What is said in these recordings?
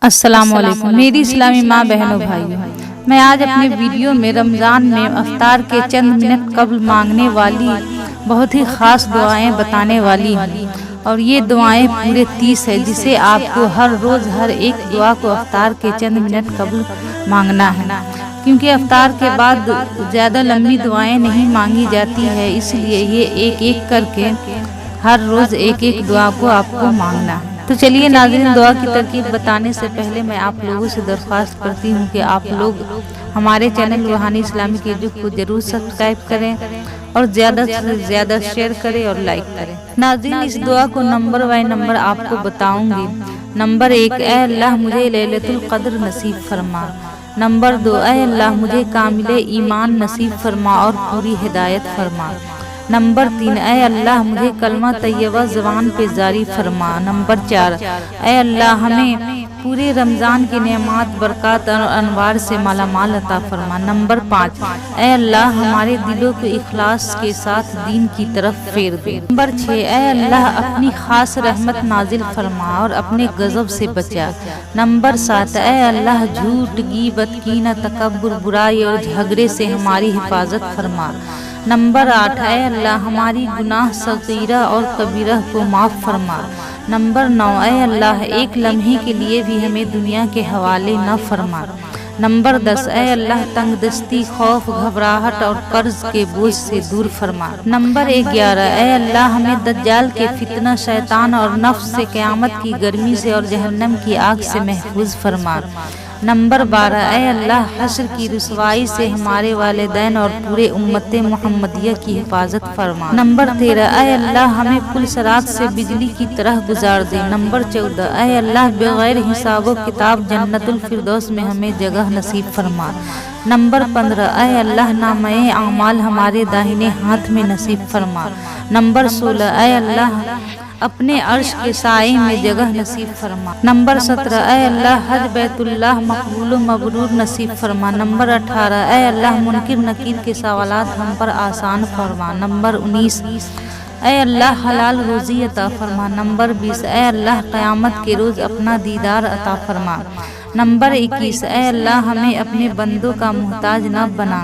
السلام علیکم میری اسلامی ماں بہنوں بھائیوں، میں آج اپنے ویڈیو میں رمضان میں افطار کے چند منٹ قبل مانگنے والی بہت ہی خاص دعائیں بتانے والی ہوں، اور یہ دعائیں پورے 30 ہے جسے آپ کو ہر روز ہر ایک دعا کو افطار کے چند منٹ قبل مانگنا ہے، کیونکہ افطار کے بعد زیادہ لمبی دعائیں نہیں مانگی جاتی ہے، اس لیے یہ ایک ایک کر کے ہر روز ایک ایک دعا کو آپ کو مانگنا ہے۔ تو چلیے ناظرین، دعا کی ترکیب بتانے سے پہلے میں آپ لوگوں سے درخواست کرتی ہوں کہ آپ لوگ ہمارے چینل روحانی اسلامی کے کو ضرور سبسکرائب کریں اور زیادہ سے زیادہ شیئر کریں اور لائک کریں۔ ناظرین، اس دعا کو نمبر بائی نمبر آپ کو بتاؤں گی۔ نمبر 1، اے اللہ مجھے لیلۃ القدر نصیب فرما۔ نمبر 2، اے اللہ مجھے کامل ایمان نصیب فرما اور پوری ہدایت فرما۔ نمبر 3، اے اللہ مجھے کلمہ طیبہ زبان پہ جاری فرما۔ نمبر 4، اے اللہ ہمیں پورے رمضان کی نعمات، برکات اور انوار سے مالا مال عطا فرما۔ نمبر 5، اے اللہ ہمارے دلوں کو اخلاص کے ساتھ دین کی طرف پھیر دے۔ نمبر 6، اے اللہ اپنی خاص رحمت نازل فرما اور اپنے غضب سے بچا۔ نمبر 7، اے اللہ جھوٹ، غیبت، کینہ، تکبر، برائی اور جھگڑے سے ہماری حفاظت فرما۔ نمبر 8، اے اللہ ہماری گناہ صغیرہ اور کبیرہ کو معاف فرما۔ نمبر 9، اے اللہ ایک لمحے کے لیے بھی ہمیں دنیا کے حوالے نہ فرما۔ نمبر 10، اے اللہ تنگ دستی، خوف، گھبراہٹ اور قرض کے بوجھ سے دور فرما۔ نمبر 11، اے اللہ ہمیں دجال کے فتنہ، شیطان اور نفس سے، قیامت کی گرمی سے اور جہنم کی آگ سے محفوظ فرما۔ نمبر 12، اے اللہ حشر کی رسوائی سے ہمارے والدین اور پورے امت محمدیہ کی حفاظت فرما۔ نمبر 13، اے اللہ ہمیں پل صراط سے بجلی کی طرح گزار دے۔ نمبر 14، اے اللہ بغیر حساب و کتاب جنت الفردوس میں ہمیں جگہ نصیب فرما۔ نمبر 15، اے اللہ نامہ اعمال ہمارے داہنے ہاتھ میں نصیب فرما۔ نمبر 16، اے اللہ اپنے عرش کے سائے میں جگہ نصیب فرما۔ نمبر 17، اے اللہ حج بیت اللہ مقبول و مبرور نصیب فرما۔ نمبر 18، اے اللہ منکر نکیر کے سوالات ہم پر آسان فرما۔ نمبر 19، اے اللہ حلال روزی عطا فرما۔ نمبر 20، اے اللہ قیامت کے روز اپنا دیدار عطا فرما۔ نمبر 21، اے اللہ ہمیں اپنے بندوں کا محتاج نہ بنا۔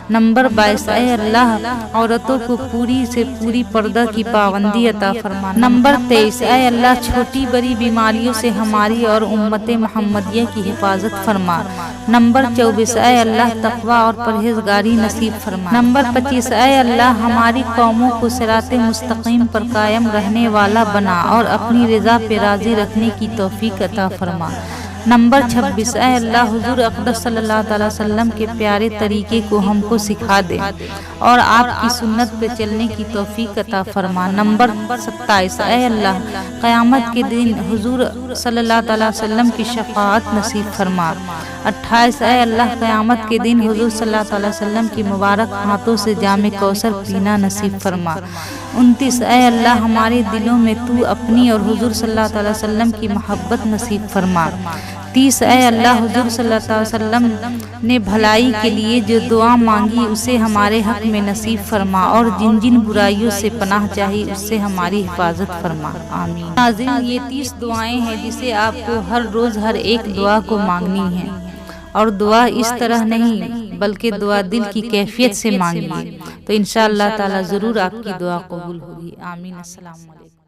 نمبر 22، اے اللہ عورتوں کو پوری سے پوری پردہ کی پابندی عطا فرما۔ نمبر 23، اے اللہ چھوٹی بڑی بیماریوں سے ہماری اور امت محمدیہ کی حفاظت فرما۔ نمبر 24، اے اللہ تقوی اور پرہیزگاری نصیب فرما۔ نمبر 25، اے اللہ ہماری قوموں کو صراط مستقیم پر قائم رہنے والا بنا اور اپنی رضا پہ راضی رکھنے کی توفیق عطا فرما۔ نمبر 26، اے اللہ حضور اقدس صلی اللہ علیہ وسلم کے پیارے طریقے کو ہم کو سکھا دے اور آپ کی سنت پہ چلنے کی توفیق عطا فرما۔ نمبر 27، اے اللہ قیامت کے دن حضور صلی اللہ علیہ وسلم کی شفاعت نصیب فرما۔ 28، اے اللہ قیامت کے دن حضور صلی اللہ علیہ وسلم کی مبارک ہاتھوں سے جام کوثر پینا نصیب فرما۔ 29، اے اللہ ہمارے دلوں میں تو اپنی اور حضور صلی اللہ علیہ وسلم کی محبت نصیب فرما۔ 30، اے اللہ حضور صلی اللہ علیہ وسلم نے بھلائی کے لیے جو دعا مانگی اسے ہمارے حق میں نصیب فرما اور جن جن برائیوں سے پناہ چاہی اس سے ہماری حفاظت فرما، آمین۔ ناظرین، یہ 30 دعائیں ہیں جسے آپ کو ہر روز ہر ایک دعا کو مانگنی ہے، اور دعا اس طرح نہیں بلکہ دعا دل کی کیفیت سے مانگیے، تو انشاءاللہ تعالی ضرور آپ کی دعا قبول ہوگی، آمین۔ السلام علیکم۔